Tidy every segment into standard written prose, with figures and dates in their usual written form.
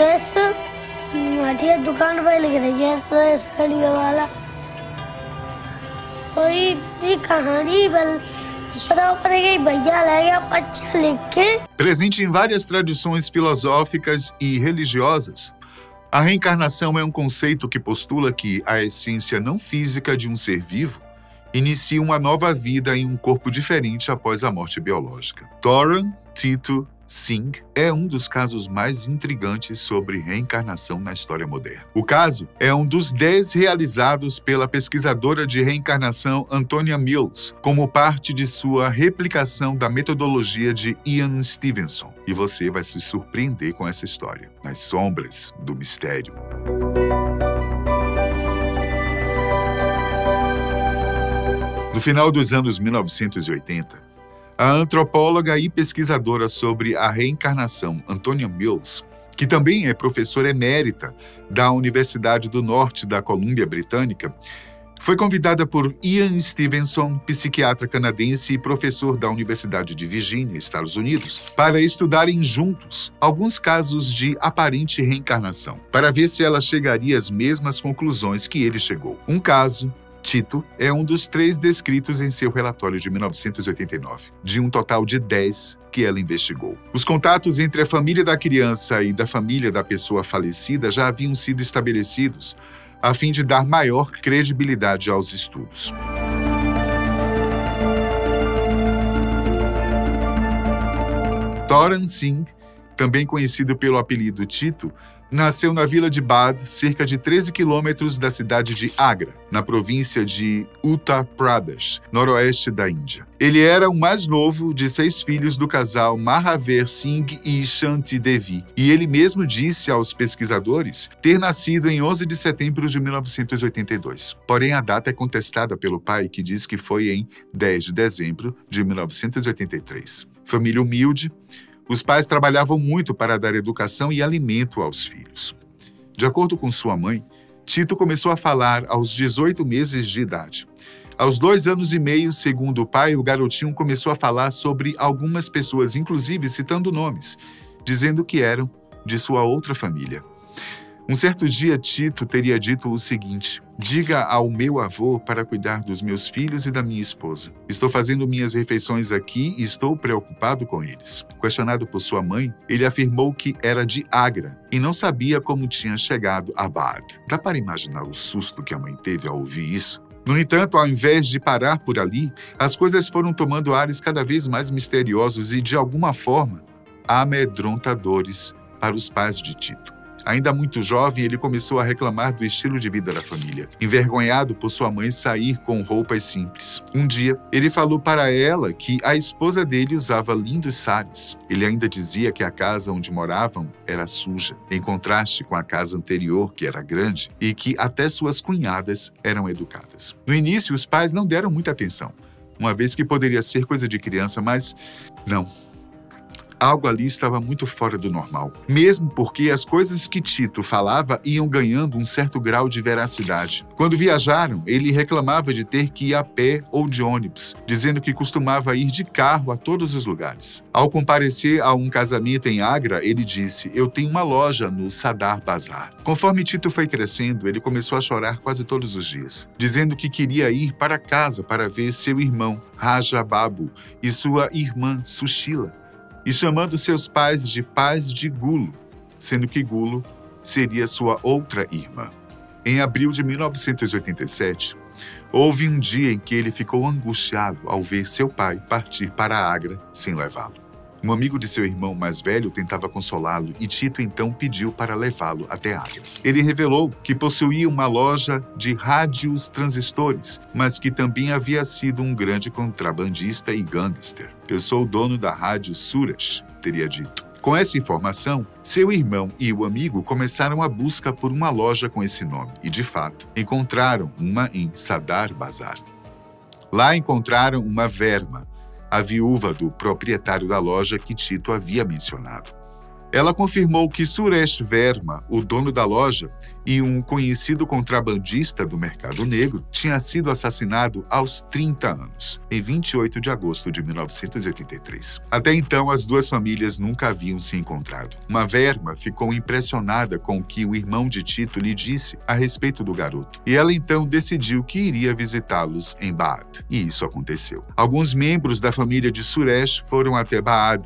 गैस हमारी दुकान पे लिख रही है रेडियो वाला कोई भी कहानी पता पड़ेगा भैया लेगा अच्छा लिख के. Presente em várias tradições filosóficas e religiosas, a reencarnação é um conceito que postula que a essência não física de um ser vivo inicia uma nova vida em um corpo diferente após a morte biológica. Toran Tito Singh é um dos casos mais intrigantes sobre reencarnação na história moderna. O caso é um dos 10 realizados pela pesquisadora de reencarnação Antonia Mills, como parte de sua replicação da metodologia de Ian Stevenson. E você vai se surpreender com essa história, nas sombras do mistério. No final dos anos 1980, a antropóloga e pesquisadora sobre a reencarnação Antonia Mills, que também é professora emérita da Universidade do Norte da Colômbia Britânica, foi convidada por Ian Stevenson, psiquiatra canadense e professor da Universidade de Virgínia, Estados Unidos, para estudarem juntos alguns casos de aparente reencarnação, para ver se ela chegaria às mesmas conclusões que ele chegou. Um caso, Tito, é um dos 3 descritos em seu relatório de 1989, de um total de 10 que ela investigou. Os contatos entre a família da criança e da família da pessoa falecida já haviam sido estabelecidos, a fim de dar maior credibilidade aos estudos. Toran Singh, também conhecido pelo apelido Tito, nasceu na vila de Bad, cerca de 13 quilômetros da cidade de Agra, na província de Uttar Pradesh, noroeste da Índia. Ele era o mais novo de 6 filhos do casal Mahaver Singh e Shanti Devi, e ele mesmo disse aos pesquisadores ter nascido em 11 de setembro de 1982. Porém, a data é contestada pelo pai, que diz que foi em 10 de dezembro de 1983. Família humilde, os pais trabalhavam muito para dar educação e alimento aos filhos. De acordo com sua mãe, Tito começou a falar aos 18 meses de idade. Aos 2 anos e meio, segundo o pai, o garotinho começou a falar sobre algumas pessoas, inclusive citando nomes, dizendo que eram de sua outra família. Um certo dia, Tito teria dito o seguinte: diga ao meu avô para cuidar dos meus filhos e da minha esposa. Estou fazendo minhas refeições aqui e estou preocupado com eles. Questionado por sua mãe, ele afirmou que era de Agra e não sabia como tinha chegado a Bad. Dá para imaginar o susto que a mãe teve ao ouvir isso? No entanto, ao invés de parar por ali, as coisas foram tomando ares cada vez mais misteriosos e, de alguma forma, amedrontadores para os pais de Tito. Ainda muito jovem, ele começou a reclamar do estilo de vida da família, envergonhado por sua mãe sair com roupas simples. Um dia, ele falou para ela que a esposa dele usava lindos saris. Ele ainda dizia que a casa onde moravam era suja, em contraste com a casa anterior, que era grande, e que até suas cunhadas eram educadas. No início, os pais não deram muita atenção, uma vez que poderia ser coisa de criança, mas não. Algo ali estava muito fora do normal, mesmo porque as coisas que Tito falava iam ganhando um certo grau de veracidade. Quando viajaram, ele reclamava de ter que ir a pé ou de ônibus, dizendo que costumava ir de carro a todos os lugares. Ao comparecer a um casamento em Agra, ele disse: eu tenho uma loja no Sadar Bazar. Conforme Tito foi crescendo, ele começou a chorar quase todos os dias, dizendo que queria ir para casa para ver seu irmão, Raja Babu, e sua irmã, Sushila, e chamando seus pais de Gulu, sendo que Gulu seria sua outra irmã. Em abril de 1987, houve um dia em que ele ficou angustiado ao ver seu pai partir para Agra sem levá-lo. Um amigo de seu irmão mais velho tentava consolá-lo e Tito então pediu para levá-lo até Agra. Ele revelou que possuía uma loja de rádios transistores, mas que também havia sido um grande contrabandista e gangster. Eu sou o dono da rádio Suraj, teria dito. Com essa informação, seu irmão e o amigo começaram a busca por uma loja com esse nome e, de fato, encontraram uma em Sadar Bazar. Lá encontraram uma Verma, a viúva do proprietário da loja que Tito havia mencionado. Ela confirmou que Suresh Verma, o dono da loja e um conhecido contrabandista do mercado negro, tinha sido assassinado aos 30 anos, em 28 de agosto de 1983. Até então, as duas famílias nunca haviam se encontrado. Uma Verma ficou impressionada com o que o irmão de Tito lhe disse a respeito do garoto, e ela então decidiu que iria visitá-los em Baad. E isso aconteceu. Alguns membros da família de Suresh foram até Baad,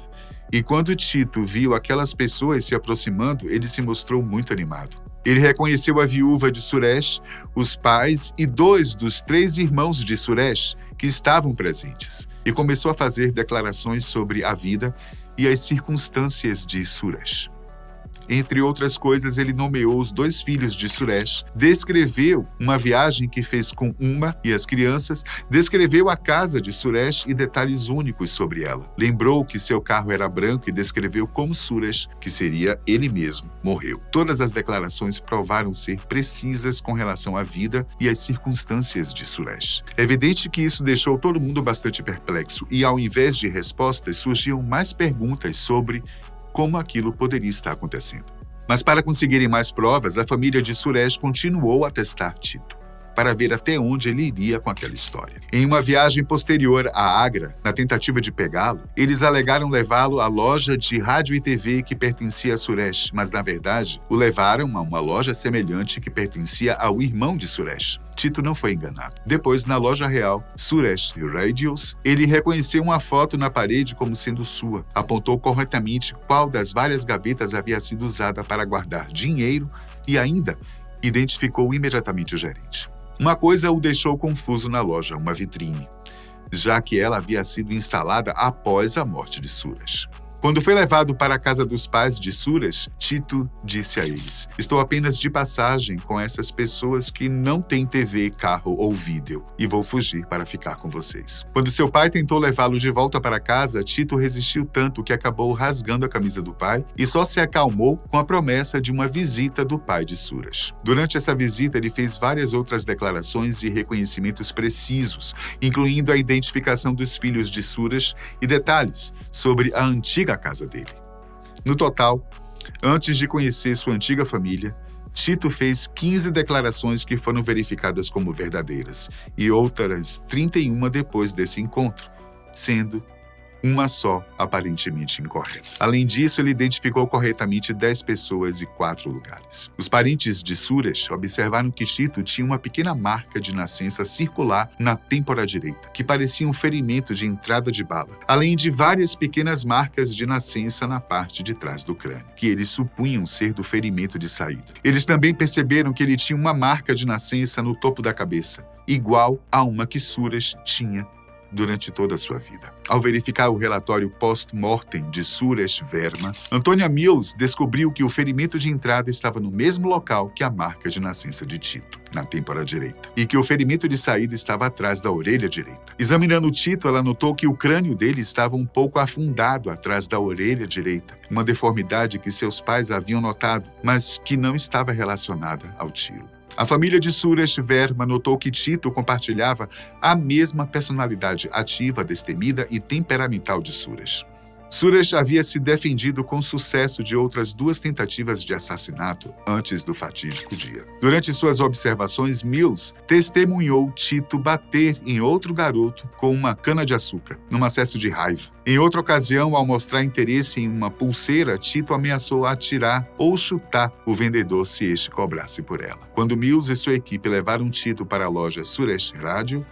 e quando Tito viu aquelas pessoas se aproximando, ele se mostrou muito animado. Ele reconheceu a viúva de Suresh, os pais e 2 dos 3 irmãos de Suresh que estavam presentes, e começou a fazer declarações sobre a vida e as circunstâncias de Suresh. Entre outras coisas, ele nomeou os 2 filhos de Suresh, descreveu uma viagem que fez com Uma e as crianças, descreveu a casa de Suresh e detalhes únicos sobre ela. Lembrou que seu carro era branco e descreveu como Suresh, que seria ele mesmo, morreu. Todas as declarações provaram ser precisas com relação à vida e às circunstâncias de Suresh. É evidente que isso deixou todo mundo bastante perplexo e, ao invés de respostas, surgiam mais perguntas sobre como aquilo poderia estar acontecendo. Mas para conseguirem mais provas, a família de Suresh continuou a testar Tito, para ver até onde ele iria com aquela história. Em uma viagem posterior a Agra, na tentativa de pegá-lo, eles alegaram levá-lo à loja de rádio e TV que pertencia a Suresh, mas na verdade o levaram a uma loja semelhante que pertencia ao irmão de Suresh. Tito não foi enganado. Depois, na loja real, Suresh Radios, ele reconheceu uma foto na parede como sendo sua. Apontou corretamente qual das várias gavetas havia sido usada para guardar dinheiro e ainda identificou imediatamente o gerente. Uma coisa o deixou confuso na loja, uma vitrine, já que ela havia sido instalada após a morte de Suresh. Quando foi levado para a casa dos pais de Suresh, Tito disse a eles: "Estou apenas de passagem com essas pessoas que não têm TV, carro ou vídeo, e vou fugir para ficar com vocês." Quando seu pai tentou levá-lo de volta para casa, Tito resistiu tanto que acabou rasgando a camisa do pai e só se acalmou com a promessa de uma visita do pai de Suresh. Durante essa visita, ele fez várias outras declarações e reconhecimentos precisos, incluindo a identificação dos filhos de Suresh e detalhes sobre a antiga casa dele. No total, antes de conhecer sua antiga família, Tito fez 15 declarações que foram verificadas como verdadeiras e outras 31 depois desse encontro, sendo uma só aparentemente incorreta. Além disso, ele identificou corretamente 10 pessoas e 4 lugares. Os parentes de Suresh observaram que Tito tinha uma pequena marca de nascença circular na têmpora direita, que parecia um ferimento de entrada de bala, além de várias pequenas marcas de nascença na parte de trás do crânio, que eles supunham ser do ferimento de saída. Eles também perceberam que ele tinha uma marca de nascença no topo da cabeça, igual a uma que Suresh tinha durante toda a sua vida. Ao verificar o relatório post-mortem de Suresh Verma, Antônia Mills descobriu que o ferimento de entrada estava no mesmo local que a marca de nascença de Tito, na têmpora direita, e que o ferimento de saída estava atrás da orelha direita. Examinando Tito, ela notou que o crânio dele estava um pouco afundado atrás da orelha direita, uma deformidade que seus pais haviam notado, mas que não estava relacionada ao tiro. A família de Suresh Verma notou que Tito compartilhava a mesma personalidade ativa, destemida e temperamental de Suresh. Suresh havia se defendido com sucesso de outras 2 tentativas de assassinato antes do fatídico dia. Durante suas observações, Mills testemunhou Tito bater em outro garoto com uma cana-de-açúcar, num acesso de raiva. Em outra ocasião, ao mostrar interesse em uma pulseira, Tito ameaçou atirar ou chutar o vendedor se este cobrasse por ela. Quando Mills e sua equipe levaram Tito para a loja Suresh Radio,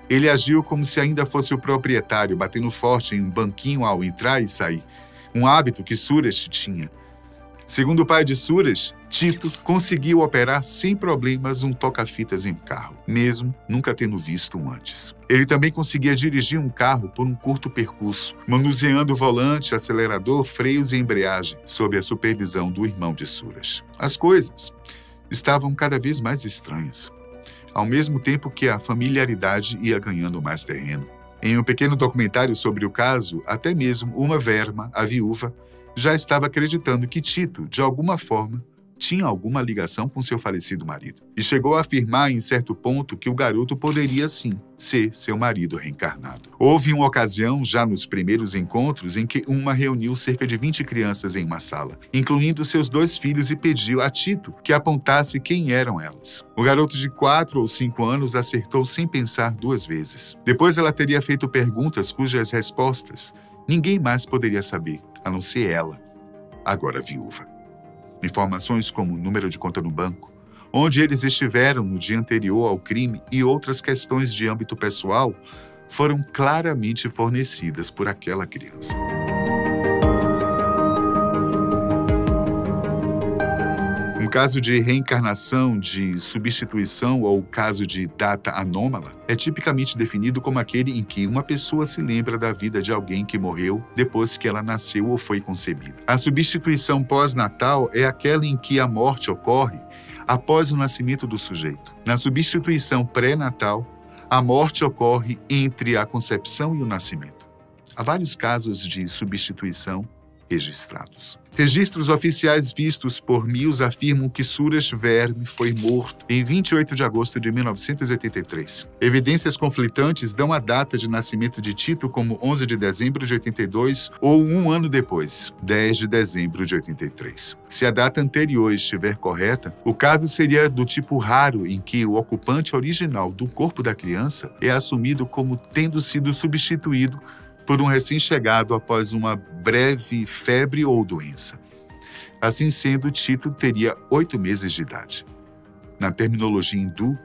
ele agiu como se ainda fosse o proprietário, batendo forte em um banquinho ao entrar e sair, um hábito que Suresh tinha. Segundo o pai de Suresh, Tito conseguiu operar sem problemas um toca-fitas em um carro, mesmo nunca tendo visto um antes. Ele também conseguia dirigir um carro por um curto percurso, manuseando o volante, acelerador, freios e embreagem, sob a supervisão do irmão de Suresh. As coisas estavam cada vez mais estranhas, ao mesmo tempo que a familiaridade ia ganhando mais terreno. Em um pequeno documentário sobre o caso, até mesmo Uma Verma, a viúva, já estava acreditando que Tito, de alguma forma, tinha alguma ligação com seu falecido marido. E chegou a afirmar em certo ponto que o garoto poderia sim ser seu marido reencarnado. Houve uma ocasião, já nos primeiros encontros, em que uma reuniu cerca de 20 crianças em uma sala, incluindo seus 2 filhos, e pediu a Tito que apontasse quem eram elas. O garoto de 4 ou 5 anos acertou sem pensar 2 vezes. Depois ela teria feito perguntas cujas respostas ninguém mais poderia saber, a não ser ela, agora viúva. Informações como o número de conta no banco, onde eles estiveram no dia anterior ao crime e outras questões de âmbito pessoal foram claramente fornecidas por aquela criança. Um caso de reencarnação, de substituição ou caso de data anômala é tipicamente definido como aquele em que uma pessoa se lembra da vida de alguém que morreu depois que ela nasceu ou foi concebida. A substituição pós-natal é aquela em que a morte ocorre após o nascimento do sujeito. Na substituição pré-natal, a morte ocorre entre a concepção e o nascimento. Há vários casos de substituição registrados. Registros oficiais vistos por Mills afirmam que Suresh Verme foi morto em 28 de agosto de 1983. Evidências conflitantes dão a data de nascimento de Tito como 11 de dezembro de 82 ou um ano depois, 10 de dezembro de 83. Se a data anterior estiver correta, o caso seria do tipo raro em que o ocupante original do corpo da criança é assumido como tendo sido substituído por um recém-chegado após uma breve febre ou doença. Assim sendo, Tito teria 8 meses de idade. Na terminologia hindu,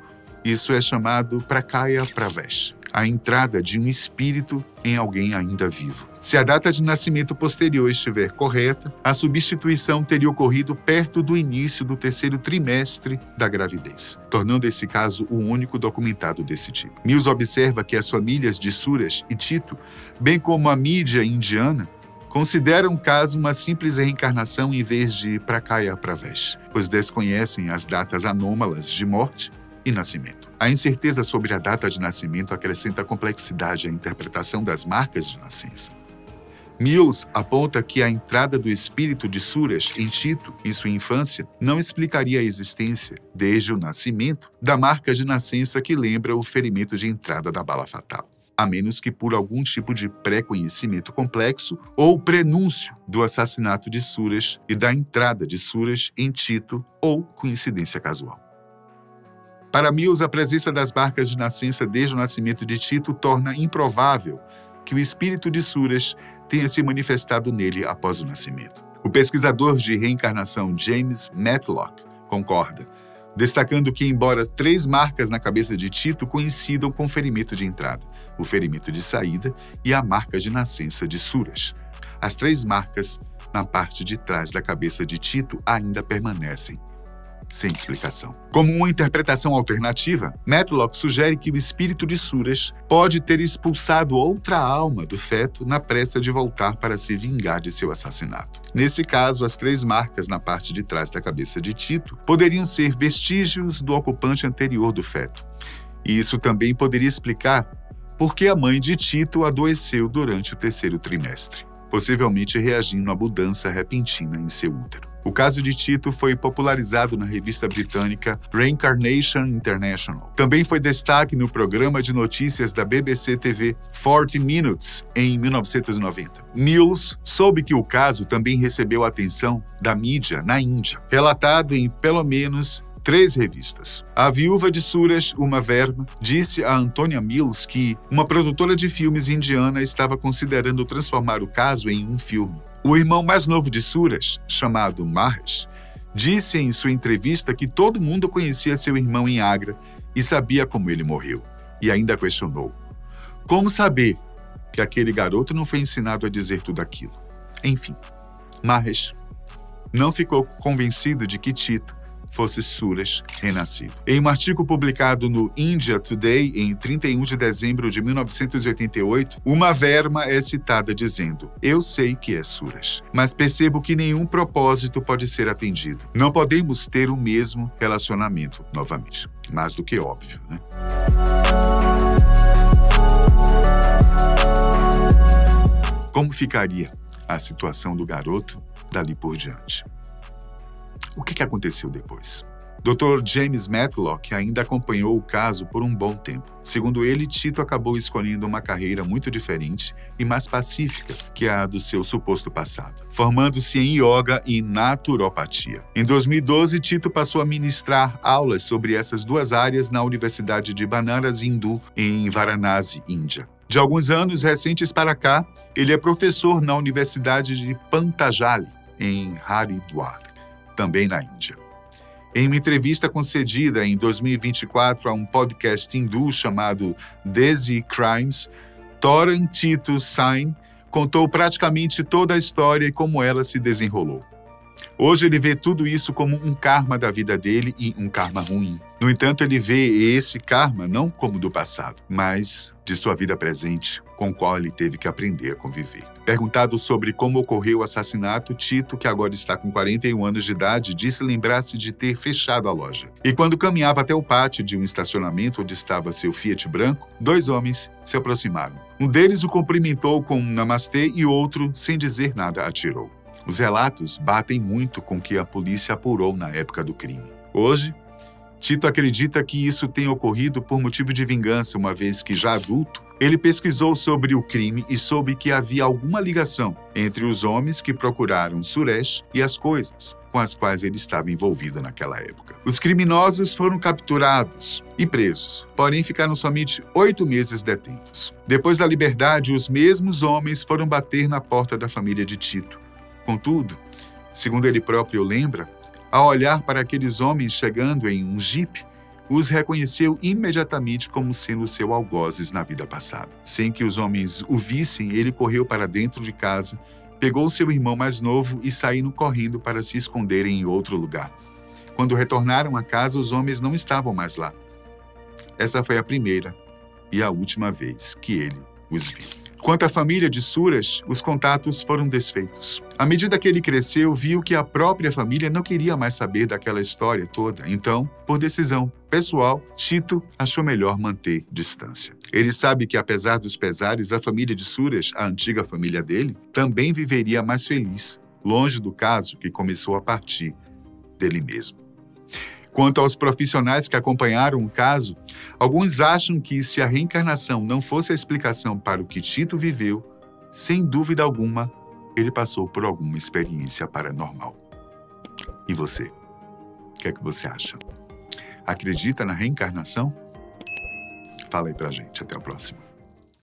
isso é chamado prakaya pravesh, a entrada de um espírito em alguém ainda vivo. Se a data de nascimento posterior estiver correta, a substituição teria ocorrido perto do início do 3º trimestre da gravidez, tornando esse caso o único documentado desse tipo. Mills observa que as famílias de Suresh e Tito, bem como a mídia indiana, consideram o caso uma simples reencarnação em vez de prakaya pravesh, pois desconhecem as datas anômalas de morte e nascimento. A incerteza sobre a data de nascimento acrescenta complexidade à interpretação das marcas de nascença. Mills aponta que a entrada do espírito de Suresh em Tito, em sua infância, não explicaria a existência, desde o nascimento, da marca de nascença que lembra o ferimento de entrada da bala fatal, a menos que por algum tipo de pré-conhecimento complexo ou prenúncio do assassinato de Suresh e da entrada de Suresh em Tito ou coincidência casual. Para Mills, a presença das marcas de nascença desde o nascimento de Tito torna improvável que o espírito de Suresh tenha se manifestado nele após o nascimento. O pesquisador de reencarnação James Matlock concorda, destacando que, embora 3 marcas na cabeça de Tito coincidam com o ferimento de entrada, o ferimento de saída e a marca de nascença de Suresh, as 3 marcas na parte de trás da cabeça de Tito ainda permanecem sem explicação. Como uma interpretação alternativa, Matlock sugere que o espírito de Suresh pode ter expulsado outra alma do feto na pressa de voltar para se vingar de seu assassinato. Nesse caso, as 3 marcas na parte de trás da cabeça de Tito poderiam ser vestígios do ocupante anterior do feto. E isso também poderia explicar por que a mãe de Tito adoeceu durante o 3º trimestre, possivelmente reagindo à mudança repentina em seu útero. O caso de Tito foi popularizado na revista britânica Reincarnation International. Também foi destaque no programa de notícias da BBC TV 40 Minutes, em 1990. Mills soube que o caso também recebeu atenção da mídia na Índia, relatado em pelo menos 3 revistas. A viúva de Suresh, Uma Verma, disse a Antonia Mills que uma produtora de filmes indiana estava considerando transformar o caso em um filme. O irmão mais novo de Suresh, chamado Mahesh, disse em sua entrevista que todo mundo conhecia seu irmão em Agra e sabia como ele morreu. E ainda questionou: como saber que aquele garoto não foi ensinado a dizer tudo aquilo? Enfim, Mahesh não ficou convencido de que Tito fosse Suresh renascido. Em um artigo publicado no India Today, em 31 de dezembro de 1988, Uma Verma é citada dizendo: "Eu sei que é Suresh, mas percebo que nenhum propósito pode ser atendido. Não podemos ter o mesmo relacionamento novamente." Mais do que óbvio, né? Como ficaria a situação do garoto dali por diante? O que aconteceu depois? Dr. James Matlock ainda acompanhou o caso por um bom tempo. Segundo ele, Tito acabou escolhendo uma carreira muito diferente e mais pacífica que a do seu suposto passado, formando-se em yoga e naturopatia. Em 2012, Tito passou a ministrar aulas sobre essas duas áreas na Universidade de Banaras Hindu, em Varanasi, Índia. De alguns anos recentes para cá, ele é professor na Universidade de Pantajali, em Haridwar, também na Índia. Em uma entrevista concedida em 2024 a um podcast hindu chamado Desi Crimes, Toran Tito Sain contou praticamente toda a história e como ela se desenrolou. Hoje ele vê tudo isso como um karma da vida dele e um karma ruim. No entanto, ele vê esse karma não como do passado, mas de sua vida presente, com o qual ele teve que aprender a conviver. Perguntado sobre como ocorreu o assassinato, Tito, que agora está com 41 anos de idade, disse lembrar-se de ter fechado a loja. E quando caminhava até o pátio de um estacionamento onde estava seu Fiat branco, 2 homens se aproximaram. Um deles o cumprimentou com um namastê e outro, sem dizer nada, atirou. Os relatos batem muito com o que a polícia apurou na época do crime. Hoje, Tito acredita que isso tenha ocorrido por motivo de vingança, uma vez que, já adulto, ele pesquisou sobre o crime e soube que havia alguma ligação entre os homens que procuraram Suresh e as coisas com as quais ele estava envolvido naquela época. Os criminosos foram capturados e presos, porém ficaram somente 8 meses detentos. Depois da liberdade, os mesmos homens foram bater na porta da família de Tito. Contudo, segundo ele próprio lembra, ao olhar para aqueles homens chegando em um jipe, os reconheceu imediatamente como sendo seu algozes na vida passada. Sem que os homens o vissem, ele correu para dentro de casa, pegou seu irmão mais novo e saíram correndo para se esconderem em outro lugar. Quando retornaram à casa, os homens não estavam mais lá. Essa foi a primeira e a última vez que ele os viu. Quanto à família de Suresh, os contatos foram desfeitos. À medida que ele cresceu, viu que a própria família não queria mais saber daquela história toda. Então, por decisão pessoal, Tito achou melhor manter distância. Ele sabe que, apesar dos pesares, a família de Suresh, a antiga família dele, também viveria mais feliz, longe do caso que começou a partir dele mesmo. Quanto aos profissionais que acompanharam o caso, alguns acham que se a reencarnação não fosse a explicação para o que Tito viveu, sem dúvida alguma, ele passou por alguma experiência paranormal. E você? O que é que você acha? Acredita na reencarnação? Fala aí pra gente. Até a próxima.